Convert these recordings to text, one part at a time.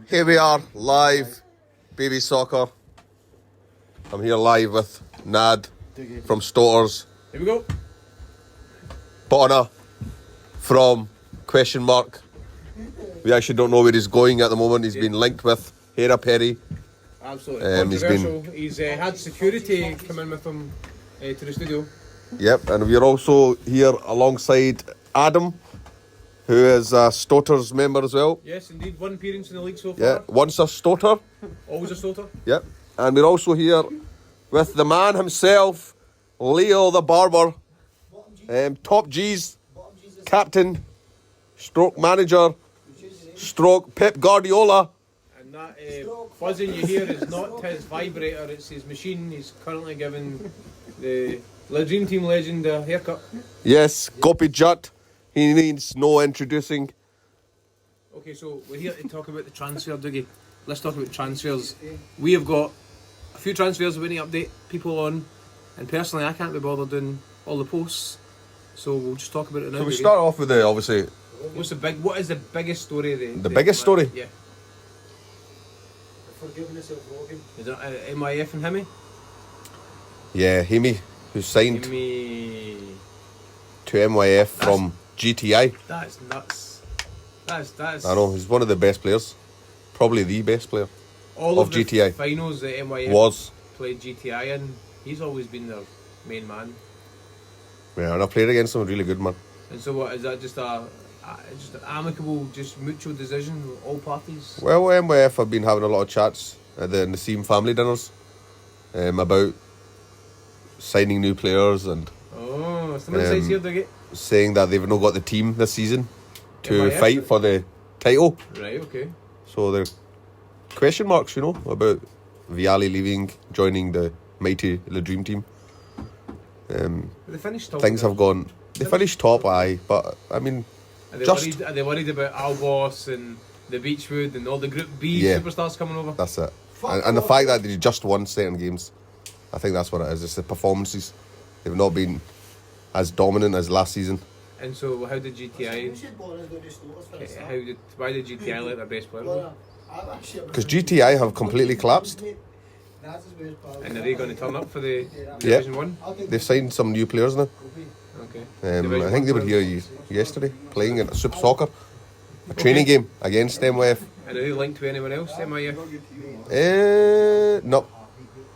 Here we are, live, baby soccer. I'm here live with Nad from Stoaters. Here we go. Bonner from question mark. We actually don't know where he's going at the moment. He's been linked with Hera Phera. Absolutely controversial. He's had security come in with him to the studio. Yep, and we're also here alongside Adam, who is a Stoaters member as well. Yes, indeed. One appearance in the league so far. Yeah, once a Stoater. Always a Stoater. Yep, and we're also here with the man himself, Leo the Barber, top G's, captain, stroke manager, stroke Pep Guardiola. And that buzzing you hear is not his vibrator, it's his machine. He's currently giving the Dream Team legend a haircut. Yes, Gopi Jut. He needs no introducing. Okay, so we're here to talk about the transfer, Dougie. Let's talk about transfers. We have got a few transfers we need to update people on, and personally I can't be bothered doing all the posts, so we'll just talk about it now. So we Dougie. start off with obviously... What is the biggest story of the biggest story? Yeah. The forgiveness of Logan. Is it MYF and Hemi? Yeah, Hemi, who signed Hemi. to MYF from GTI. That's nuts. That's. I know, he's one of the best players. Probably the best player All of the GTI. finals that MYF Was. played GTI in. He's always been their main man. Yeah, and I played against him, really good man. And so what is that? Just an amicable, just mutual decision with all parties. Well, MYF have been having a lot of chats at the Nassim family dinners about signing new players and Oh, some insights here, Dougie. saying that they've not got the team this season to MYF? fight for the title. Right. Okay. So there are question marks, about Vialli leaving, joining the mighty Le Dream Team. They finished top. Things have gone... They finished top, aye, but, I mean... Are they worried about Albos and the Beechwood and all the Group B superstars coming over? That's it. And the fact that they just won certain games, I think that's what it is. It's the performances. They've not been as dominant as last season. And so, how did GTI? Why did GTI let their best player go? Because GTI have completely collapsed. And are they going to turn up for the Division 1? They've signed some new players now. Okay. I think they were here yesterday, playing in a Super Soccer, a training game against MYF. And are they linked to anyone else, MIF? No.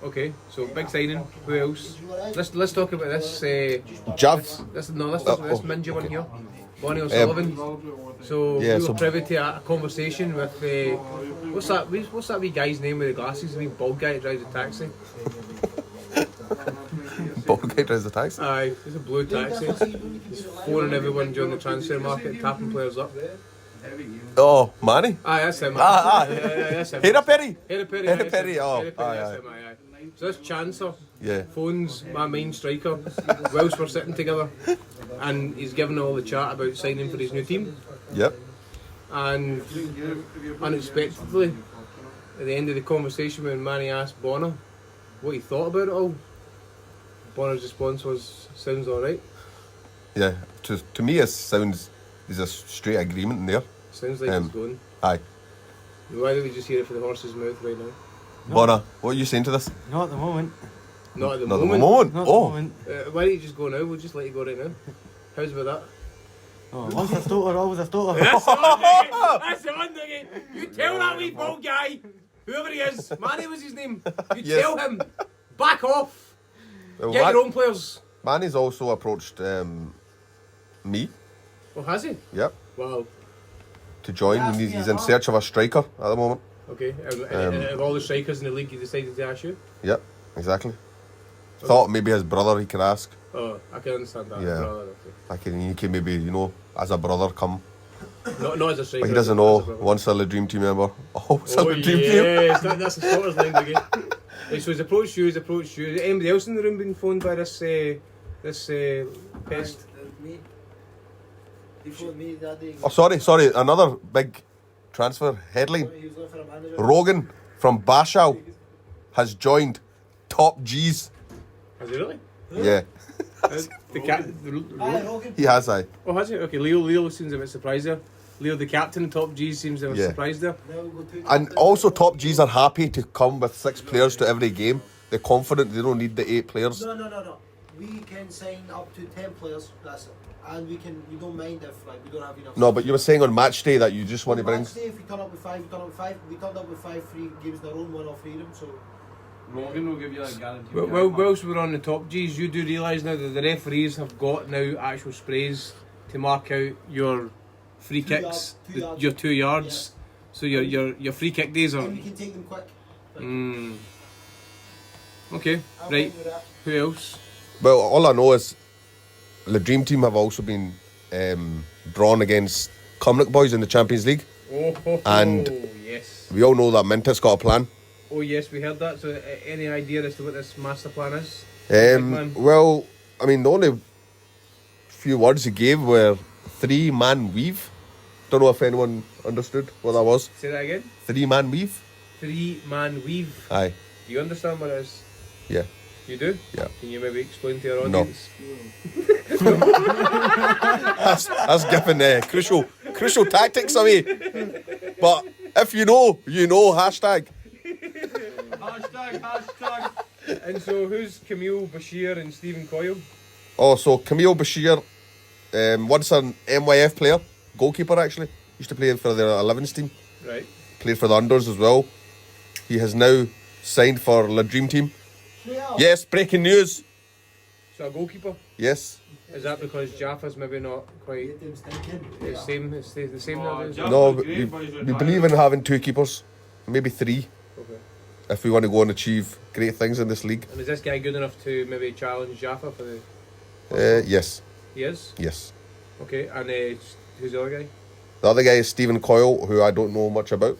Okay, so big signing. Who else? Let's talk about this. Jav. Let's talk about this Minja one here. Bonnie O'Sullivan. So we were privy to a conversation with what's that wee guy's name with the glasses? The wee bald guy that drives a taxi. Bald guy drives a taxi? Aye, it's a blue taxi. He's phoning everyone during the transfer market, tapping players up. Oh, Manny? Aye, that's him. That's him. Hera Phera? Hera Phera. Hera Phera, oh, Hera Phera, that's him, aye. So this Chancer phones my main striker whilst we're sitting together, and he's giving all the chat about signing for his new team. Yep. And unexpectedly, at the end of the conversation, when Manny asked Bonner what he thought about it all, Bonner's response was, "Sounds alright." Yeah, to me it sounds, there's a straight agreement in there. Sounds like he's going. Aye. Why don't we just hear it from the horse's mouth right now? Bonner, what are you saying to this? Not at the moment. Not at the Not moment. Not at the oh. moment. Why don't you just go now? We'll just let you go right now. How's about that? Oh, once a Stoater, always a Stoater. That's the one, Dougie. That's the one, Dougie. You tell that wee bald guy, whoever he is, Manny was his name. You tell him, back off. Well, Get your own players. Manny's also approached me. Oh, has he? Yep. Wow. To join. He's in search of a striker at the moment. Okay. And of all the strikers in the league, he decided to ask you? Yep, exactly. Thought maybe his brother he could ask. Oh, I can understand that. Yeah. Brother, okay. He can maybe, as a brother come. Not as a striker. But he doesn't know, once a Dream Team member. Always a Dream Team. Yes, that's the Stoaters line again. Right, so he's approached you. Is anybody else in the room been phoned by this Pest? Me. He phoned me that day. Oh, sorry, another big transfer headline. He was looking for a manager. Rogan from Bashaw has joined top G's. Has he really? Yeah. The cat. Aye, Rogan. He has, aye. Oh, has he? Okay, Leo seems a bit surprised there. Leo, the captain, top G, seems to have surprised there. Now we'll go to And also, top Gs are happy to come with 6 players to every game. They're confident they don't need the 8 players. No. We can sign up to 10 players. That's it. And we don't mind if like we don't have enough. No, but you were saying on match day that you just want to bring. Match day, if we turn up with 5, we turn up with 5. We turned up with 5 free games in a row, 1 off freedom. So. Morgan will give you that guarantee. Well, whilst we're on the top Gs, you do realise now that the referees have got now actual sprays to mark out your free kicks, your 2 yards. Yeah. So your free kick days are. And we can take them quick. Okay, I'm right. fine with that. Who else? Well, all I know is the Dream Team have also been drawn against Cumnock Boys in the Champions League. And yes. We all know that Mintet's got a plan. Oh yes, we heard that. So, any idea as to what this master plan is? Well, I mean, the only few words he gave were 3-man weave. Don't know if anyone understood what that was. Say that again. 3-man weave. 3-man weave. Aye. Do you understand what it is? Yeah. You do? Yeah. Can you maybe explain to our No. audience? That's giving crucial tactics away. But if you know, you know. Hashtag. Hashtag. And so, who's Camille Bashir and Stephen Coyle? Oh, so Camille Bashir, once an MYF player, goalkeeper actually, used to play for their 11s team. Right. Played for the unders as well. He has now signed for the Dream Team. Yeah. Yes, breaking news. So a goalkeeper. Yes. Is that because Jaffa's maybe not quite Get them stinking. the same? It's the same nowadays? Jav No, was great, but he's we retired. believe in having 2 keepers, maybe 3, Okay. if we want to go and achieve great things in this league. And is this guy good enough to maybe challenge Jaffa for the? Yes, He is. yes. Okay. And who's the other guy? The other guy is Stephen Coyle, who I don't know much about,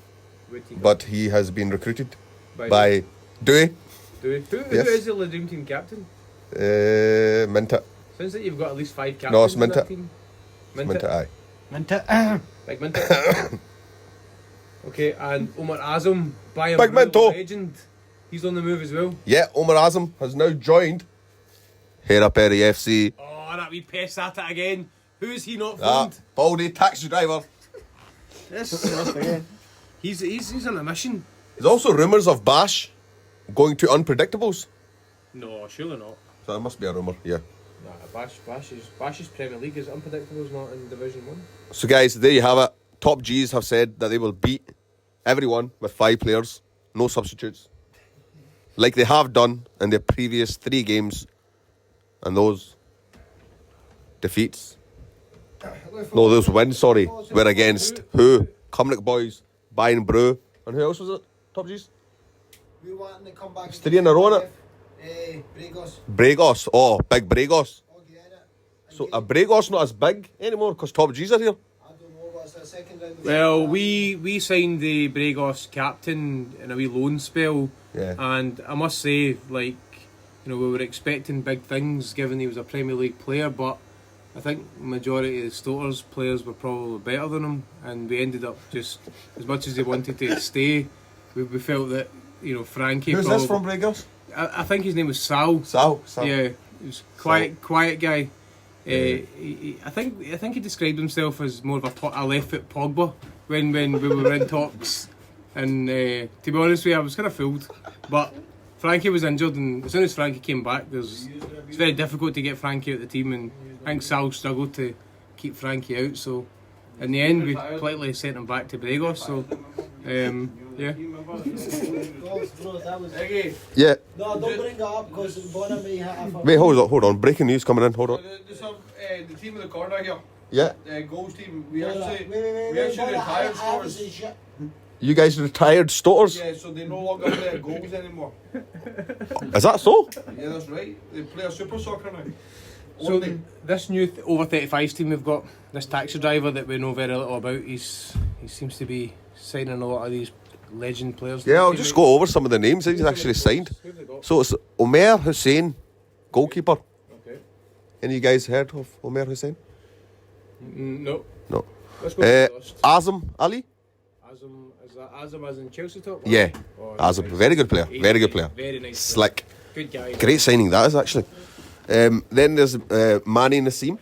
Where'd he go? but he has been recruited By by Dewey Who Yes. is the Dream Team captain? Minta. Sounds like you've got at least 5 captains. No, it's in that Minta. team. Minta, aye. Big Minta. Okay, and Omar Azam, Bayern Big Munich Minto. legend. He's on the move as well. Yeah, Omar Azam has now joined Hera Phera FC. Oh, that wee Pest at it again. Who's he not Ah, phoned? Baldy, taxi driver. He's on a mission. There's also rumours of Bash going to Unpredictables. No, surely not. So that must be a rumour, yeah. Nah, Bash's Premier League is unpredictable, is not in Division 1. So guys, there you have it. Top Gs have said that they will beat everyone with 5 players, no substitutes. Like they have done in their previous 3 games. And those defeats, no, those wins, sorry, were against who? Cumnock Boys, Bayern Brew, and who else was it? Top Gs? We want to come back. 3 in a row, innit? Braygos. Braygos, oh, big Braygos. Oh, yeah, innit? So a Braygos not as big anymore because Top Gs are here. I don't know what's the second round. Well, we signed the Braygos captain in a wee loan spell. Yeah. And I must say, like, you know, we were expecting big things given he was a Premier League player, but I think majority of the Stoaters players were probably better than him, and we ended up just, as much as they wanted to stay, we felt that, you know, Frankie... Who's probably, this from Braygos? I think his name was Sal. Sal. Yeah, he was quiet guy. I think he described himself as more of a left foot Pogba when we were in talks, and to be honest with you, I was kind of fooled. But Frankie was injured, and as soon as Frankie came back, it's very difficult to get Frankie out of the team, and I think Sal struggled to keep Frankie out. So in the end, we politely sent him back to Braygos. So yeah. Eggy. Yeah. No, don't bring it up because Bonner may have a... Wait, hold on. Breaking news coming in. Hold on. There's some, the team in the corner here. Yeah. The goals team. We Wait, actually Bonner, retired I haven't Stoaters. said shit. You guys retired Stoaters? Yeah, so they no longer play goals anymore. Is that so? Yeah, that's right. They play a super soccer now. So Only. this new over 35s team we've got, this taxi driver that we know very little about, he seems to be signing a lot of these legend players. Yeah, I'll just go over some of the names that he's actually signed. Who have they got? So it's Omer Hussein, goalkeeper. Okay. Any of you guys heard of Omer Hussein? No. No. Let's go to the list. Azam Ali? Azam, is that Azam as in Chelsea top? Yeah. Oh, Azam, nice. very good player. He's Very good nice, player. Very nice. Slick. Good guy. Great signing that is actually. Then there's Manny Nassim.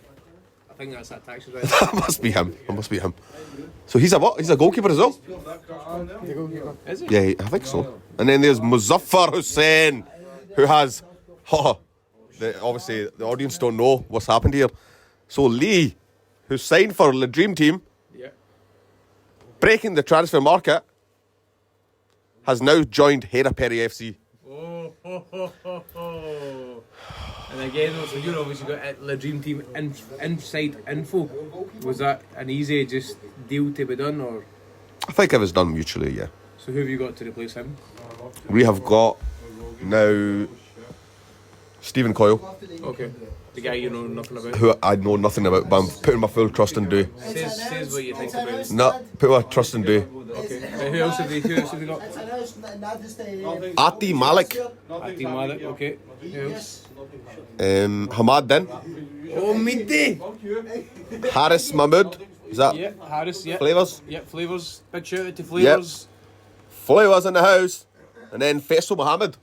I think that's that taxi driver. That must be him. That must be him. So he's a what? He's a goalkeeper as well? Is it? Yeah, I think so. And then there's Muzaffar Hussain, who has... obviously, the audience don't know what's happened here. So Lee, who signed for the Dream Team, Yeah. breaking the transfer market, has now joined Hera Phera FC. Oh, ho, ho, ho, ho. And again, also, you're obviously got the Dream Team inside info. Was that an easy just deal to be done, or I think it was done mutually, yeah. so who have you got to replace him? We have got now Stephen Coyle, Okay, the guy you know nothing about. who I know nothing about, but I'm putting my full trust in do. Says what you think about. No, put my trust in do. Okay, who else have we got? It's announced that Nad is the Ati Malik, Ati Malik, okay. Who else? Hamad Din, Oh, Midday! Haris Mahmood, is that Yeah, Harris, yeah. Flavours? Yeah, Flavours. Big shout out to Flavours. Flavours in the house. And then Faisal Mohammed,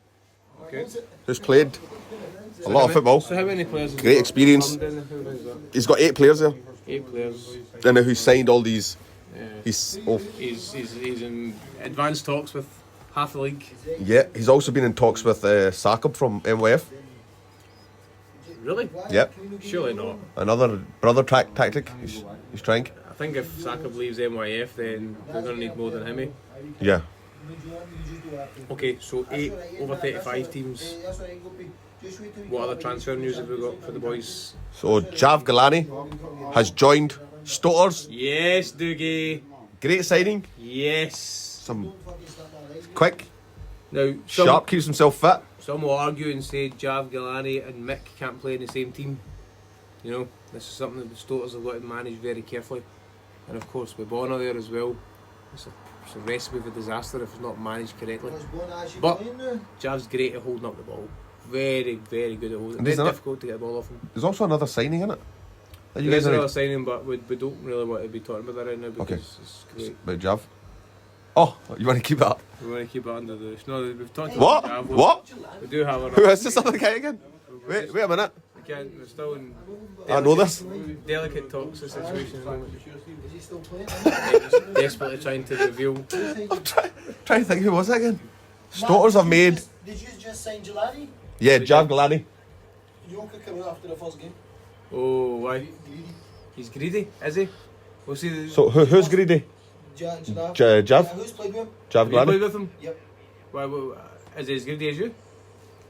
Okay. who's played a lot of football. So how many players have Great you got? experience. Who is that? He's got 8 players there. 8 players. And who signed all these. Yeah. He's He's in advanced talks with half the league. yeah. He's also been in talks with Sakab from MYF. Really? Yep. Surely not. Another brother tactic. He's trying. I think if Sakab leaves MYF, then they're going to need more than him. Eh? Yeah. Okay, so 8 over 35 teams. What other transfer news have we got for the boys? So Jav Galani has joined Stoaters. Yes, Doogie. Great signing. Yes. Some quick, Now, sharp, keeps himself fit. some will argue and say Jav Galani and Mick can't play in the same team. You know, this is something that the Stoaters have got to manage very carefully. And of course, with Bonner there as well, it's a recipe for disaster if it's not managed correctly. But Jav's great at holding up the ball. Very, very good at holding. And It's isn't it- difficult to get the ball off him. There's also another signing in it. That you There guys is are another signing, but we don't really want to be talking about that right now because Okay. it's great. about Jav. Oh, you want to keep that? We want to keep it under the... No, we've talked What? about Jav. What? We do have Who our... is this other guy again? Wait a minute. We're still in... I know this. Delicate talks the situation at the moment. Is he still playing? Just desperately trying to reveal... Trying to think who was it again. Stoaters have made. Did you just sign Jelani? Yeah, Jav Galani. Yoka came out after the first game. Oh, why? He's greedy, is he? We'll see. So who's greedy? Jav. Jav? Who's played with him? Jav Have you played Galani. with him? Yep. Why, is he as greedy as you?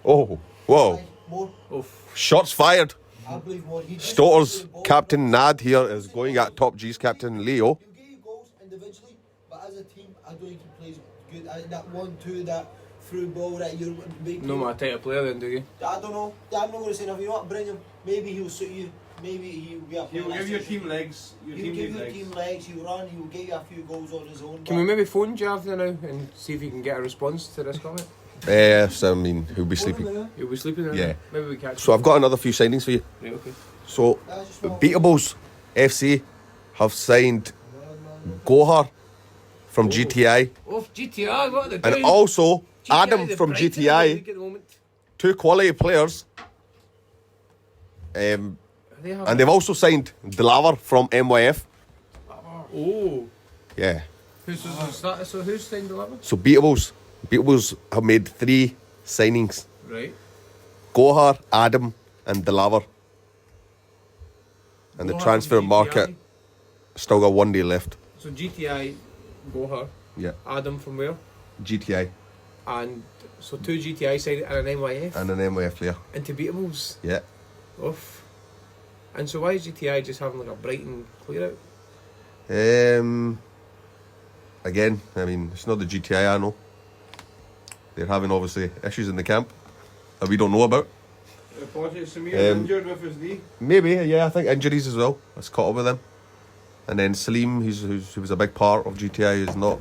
Oh, whoa! More. Oh, Shots fired. I believe more. He just Stoaters ball. captain Nad here is going at Top G's captain Leo. He'll get you goals individually, but as a team, I don't think he plays good. That 1-2, that through ball that you're making. no more type of player then, do you? I don't know. I'm not going to say nothing. You know what? Bring him. Maybe he'll suit you. Maybe he'll be a player. He'll give your team legs. Your He'll team give needs your legs. team legs. He'll run. He'll get you a few goals on his own. Can we maybe phone Jav now and see if he can get a response to this comment? So I mean, he'll be sleeping. He'll be sleeping there. Yeah. Maybe we catch So I've got another few signings for you. him. Right, okay. So Beatables FC have signed Gohar from GTI, Oh, GTI, what are they doing? and also GTI, Adam they're from bright in the GTI. league at the moment. 2 quality players. They have And they've also signed Delaver from MYF. Oh. Yeah. So who's signed the level? So Beatables have made 3 signings. Right. Gohar, Adam, and Delaver. And the Gohar transfer from market GTI. still got 1 day left. So GTI, Gohar, Yeah. Adam from where? GTI And so 2 GTI signed and an MYF. and an MYF player. Into Beatables. Yeah. Oof. And so why is GTI just having like a Brighton clear out? Again, I mean, it's not the GTI I know. They're having obviously issues in the camp that we don't know about. Samir injured with his knee. Maybe, yeah, I think injuries as well. That's caught up with them. And then Salim, who was a big part of GTI, is not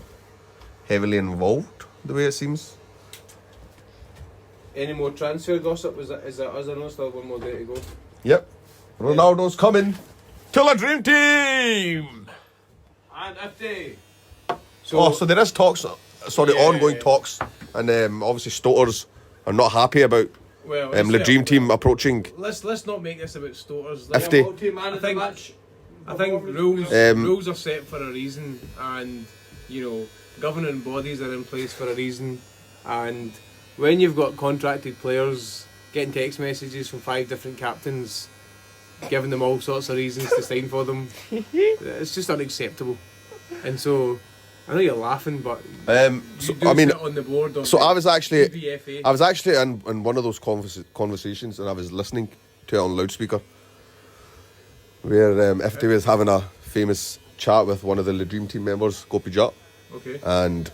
heavily involved the way it seems. Any more transfer gossip? Is that us? I know still one more day to go. Yep. Ronaldo's coming to the dream team. And Ifty. So there is talks, Yeah. ongoing talks, and obviously Stoaters are not happy about Well, the dream team approaching. Let's not make this about Stoaters. Ifty. Man I of the think- match. I think rules Um, rules are set for a reason, and governing bodies are in place for a reason. And when you've got contracted players getting text messages from 5 different captains, giving them all sorts of reasons to sign for them, it's just unacceptable. And so, I know you're laughing, but So, you do I mean, sit on the board of so I was actually PBFA. in one of those conversations, and I was listening to it on loudspeaker, where Ifty was having a famous chat with one of the dream team members, Gopi Jat, Okay. and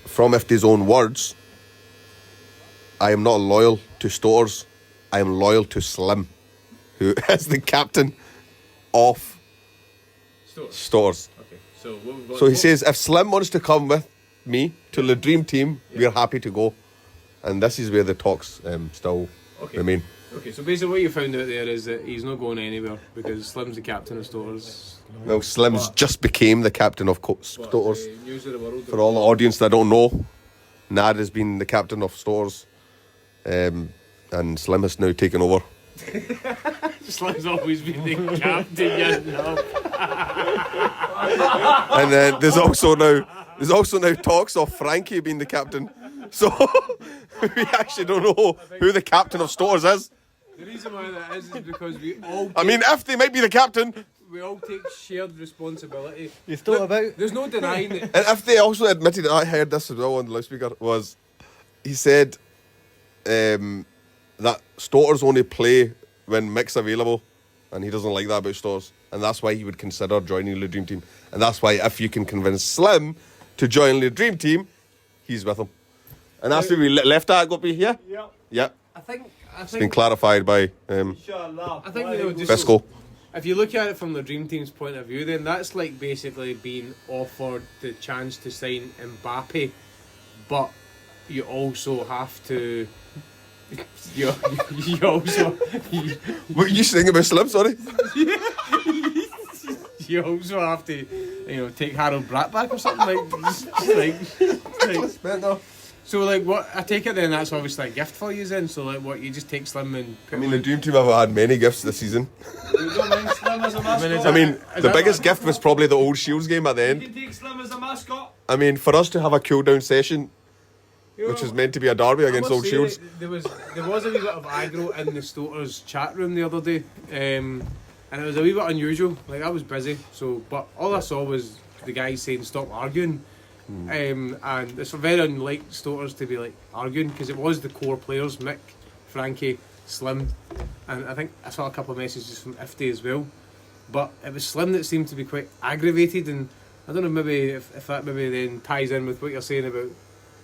from Ifty's own words, I am not loyal to Stoaters, I am loyal to Slim, who is the captain of Stoaters. Okay. So what we've got. So he says, if Slim wants to come with me to the dream team, we're happy to go. And this is where the talks still remain. Okay, so basically what you found out there is that he's not going anywhere because Slim's the captain of Stoaters. Well, Slim's just became the captain of Stoaters. News of the world. For all the audience that don't know, Nad has been the captain of Stoaters, and Slim has now taken over. Slim's always been the captain, you know. And then there's also now talks of Frankie being the captain. So we actually don't know who the captain of Stoaters is. The reason why that is because we all I mean, if they might be the captain, we all take shared responsibility. You've thought about. There's no denying it. and if they also admitted, I heard this as well on the loudspeaker, was he said that Stoaters only play when Mick's available, and he doesn't like that about Stoaters, and that's why he would consider joining the dream team, and that's why if you can convince Slim to join the dream team, he's with him, and that's where we left at. Guppy, yeah, yeah. I think It's been clarified by Inshallah. I think just Fiscal. if you look at it from the dream team's point of view, then that's like basically being offered the chance to sign Mbappe, but you also have to. You also What are you saying about Slim? Sorry. you also have to take Harold Bratt back or something like. So like what I take it then that's obviously a gift for you then. So like what you just take Slim and put I mean, the dream team have had many gifts this season. You don't mind Slim as a mascot? I mean, the biggest gift was probably the old Shields game at the You end. can take Slim as a mascot. I mean, for us to have a cool down session, which is meant to be a derby against Old Shields. There was a wee bit of aggro in the Stoaters chat room the other day, and it was a wee bit unusual. Like I was busy, but all I saw was the guys saying stop arguing, and it's very unlike Stoaters to be like arguing because it was the core players: Mick, Frankie, Slim, and I think I saw a couple of messages from Ifty as well. But it was Slim that seemed to be quite aggravated, and I don't know maybe if that maybe then ties in with what you're saying about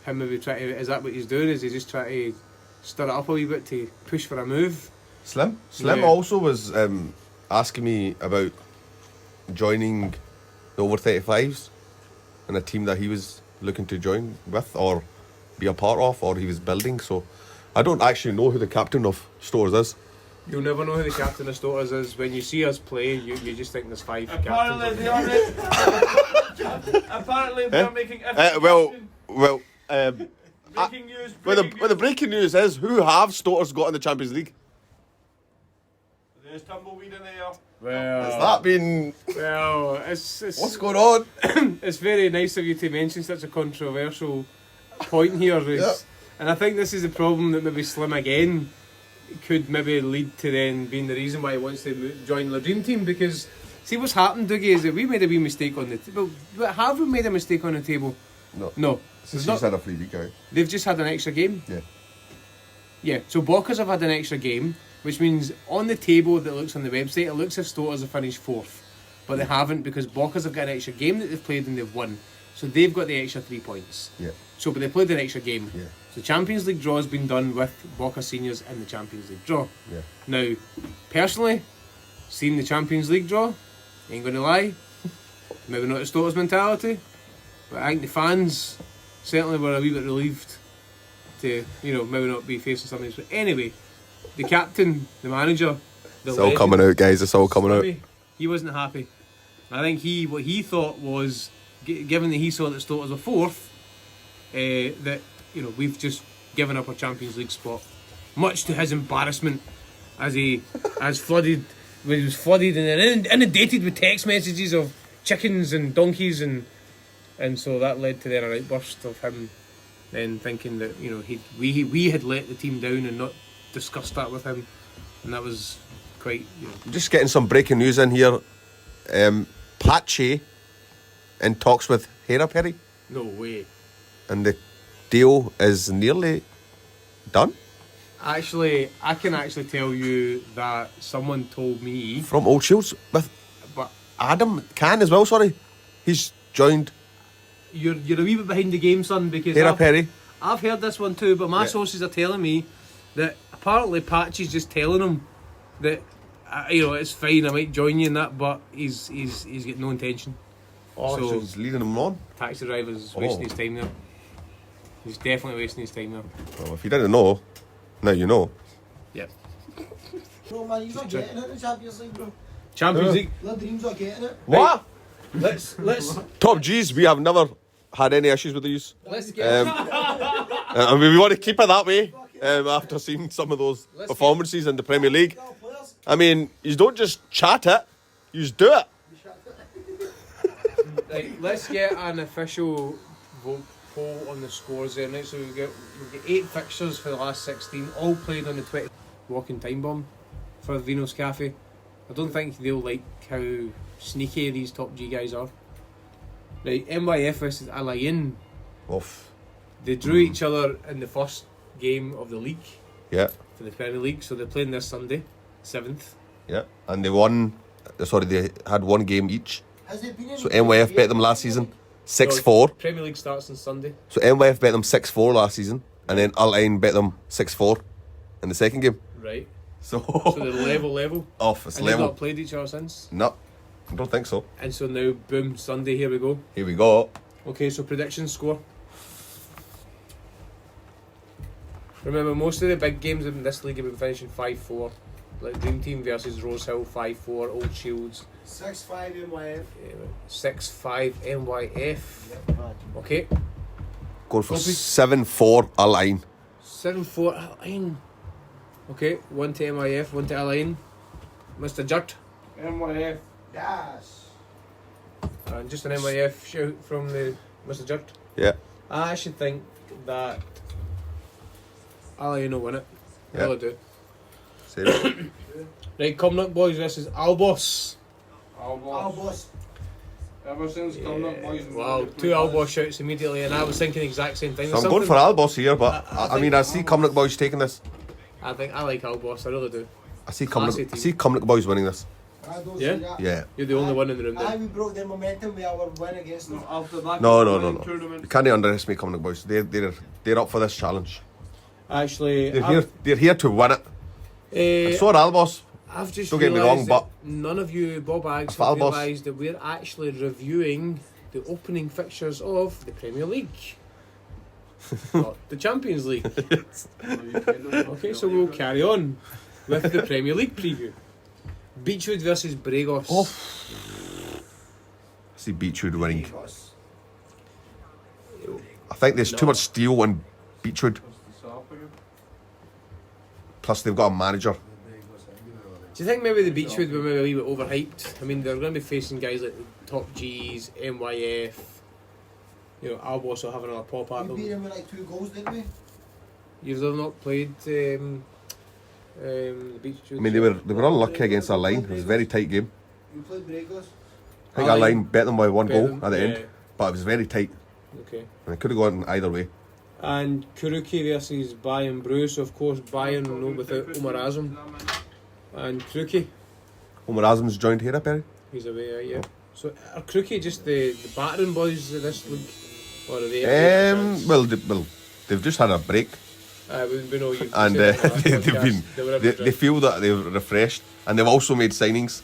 him maybe trying to, is that what he's doing? Is he just trying to stir it up a wee bit to push for a move? Slim Yeah. also was asking me about joining the over 35s in a team that he was looking to join with or be a part of, or he was building. So I don't actually know who the captain of Stoaters is. You'll never know who the captain of Stoaters is. When you see us play, you just think there's 5 Apparently captains. they are making Well, breaking news. well, the breaking news is, who have Stoaters got in the Champions League? There's tumbleweed in the air. Has that been... Well, it's What's going on? it's very nice of you to mention such a controversial point here, Reece. Yeah. And I think this is the problem that maybe Slim again could maybe lead to then being the reason why he wants to join the dream team, because see what's happened, Dougie, is that we made a wee mistake on the table. Have we made a mistake on the table? No. Since There's he's had a free week, guy. They've just had an extra game. Yeah. Yeah, so Bokkers have had an extra game, which means on the table that looks on the website, it looks as if Stoaters have finished 4th. But they haven't, because Bokkers have got an extra game that they've played and they've won. So they've got the extra 3 points. Yeah. So, but they played an extra game. Yeah. So Champions League draw has been done with Bokkers seniors in the Champions League draw. Yeah. Now, personally, seeing the Champions League draw, ain't going to lie, maybe not the Stoaters mentality, but I think the fans certainly were a wee bit relieved to, maybe not be facing something. But anyway, the captain, the manager, It's all coming out, guys. It's all coming out. He wasn't happy. I think what he thought was, given that he saw that Stoaters were 4th, that we've just given up our Champions League spot. much to his embarrassment, as he was flooded and inundated with text messages of chickens and donkeys, and so that led to then an outburst of him then thinking that, you know, we had let the team down and not discussed that with him, and that was quite, you know. Just getting some breaking news in here. Patchy in talks with Hera Phera, No way. and the deal is nearly done. Actually, I can actually tell you that someone told me, From Old Shields with but Adam Can as well, sorry. He's joined you're a wee bit behind the game, son, because Hera Phera. I've heard this one too, but my sources are telling me that apparently Patch is just telling him that, you know, it's fine, I might join you in that, but he's got no intention. Oh, so he's leading him on. Taxi driver's wasting his time there. He's definitely wasting his time there. Well, if you didn't know, now you know. Yep. Bro, man, you're not getting it in the Champions League, bro. Champions League. The dream's not getting it. What? Let's Top G's, we have never had any issues with these. let's get I mean, we want to keep it that way after seeing some of those performances in the Premier League. I mean, you don't just chat it, you just do it. right, let's get an official vote poll on the scores there. Right, so we've got 8 fixtures for the last 16, all played on the 20 walking time bomb for Vino's Cafe. I don't think they'll like how sneaky these top G guys are. Right, MYF versus Alain. Oof. They drew each other in the first game of the league Yeah, for the Premier League, so they're playing this Sunday, 7th. yeah. And they won, sorry, they had one game each. Has it been in So MYF bet them last season 6-4. Premier League starts on Sunday. So MYF bet them 6-4 last season. And then Alain bet them 6-4 in the second game. Right. So, So they're level. off, it's And they've level. not played each other since. No, I don't think so. And so now, boom, Sunday, here we go. Here we go. Okay, so prediction score. Remember, most of the big games in this league have been finishing 5-4. Like Dream Team versus Rose Hill, 5-4. Old Shields, 6-5 MYF. 6-5 NYF. Okay, Going for Copy. 7-4 Alain. 7-4 Alain. Okay, 1 to MIF, 1 to Alain. Mr. Jurt. MYF. Yes. And just an MIF shout from the Mr. Jurt. Yeah. I actually think that Alain will win it. I Yeah. really do. Say it. Right, Cumnock Boys versus Albos. Albos. Ever since coming up, boys. Wow, 2 Albos shouts immediately, and I was thinking the exact same thing. So There's I'm going something- for Albos here, but I I mean, I see Cumnock Boys taking this. I think I like Albos, I really do. I see Classy Cumnock Boys winning this. I don't Yeah? see that. Yeah. You're the only one in the room Aye, then. we broke their momentum with our win against them. After that, No. tournament. You can't underestimate Cumnock Boys. They're up for this challenge. Actually, They're here to win it. And so are Albos. I've just Don't get me realised wrong, that none of you Bob Ags For have Albos. realised that we're actually reviewing the opening fixtures of the Premier League. Not the Champions League. Okay, so we'll carry on with the Premier League preview. Beechwood versus Braygos. I see Beechwood winning. I think there's too much steel in Beechwood. Plus, they've got a manager. Do you think maybe the Beechwood were maybe a wee bit overhyped? I mean, they're going to be facing guys like Top G's, MYF. You know, Albos will have another pop at We beat them. them with like 2 goals, didn't we? You've not played the Beechwood. I mean, they were unlucky against our line. It was a very tight game. We played Braygos. I think our line bet them by 1 Bet goal them, at the yeah. end, but it was very tight. Okay. And it could have gone either way. And Kuruki versus Bayern Bruce. Of course, Bayern no without Omar Azam. And Kruki, Omar Azam's joined Hera Phera. he's away, yeah. So are Kruki just the battering boys of this league? Or are they? Well, they've just had a break, We know you've and said that in the last they've podcast. been They were they every feel that they've refreshed, and they've also made signings.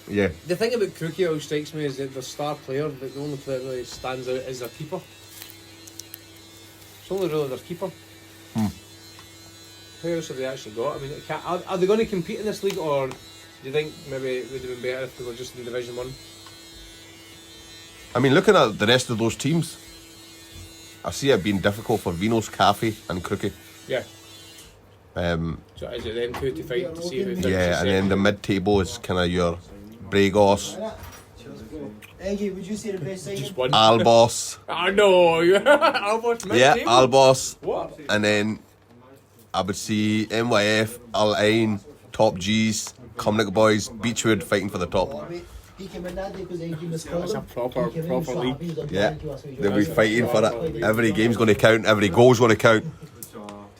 Yeah, The thing about Kruki always strikes me is that the star player, but the only player that really stands out is their keeper. It's only really their keeper. Who else have they actually got? I mean, are they going to compete in this league, or do you think maybe it would have been better if they were just in Division 1? I mean, looking at the rest of those teams, I see it being difficult for Vino's Cafe and Crookie. Yeah. Um, So is it them two to fight to see who finishes yeah, and then second? the mid-table is kind of your Braygos, Eggy, would you say the best signing? Just one. Albos. Oh no, Albos mid Yeah, table? Albos. What? And then I would see MYF, Al Ain, Top G's, Cumnock Boys, Beechwood fighting for the top. He came in that day because Eggy miscalled That's a him. proper He came in league. so happy, he's like, Yeah, "Thank you," I said, they'll be "You're fighting for right." it. Every game's going to count, every goal's going to count.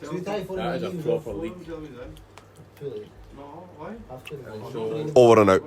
So we try for That is him, a Eggy, proper we'll- league. Too late. No, why? After the- So- Over and out.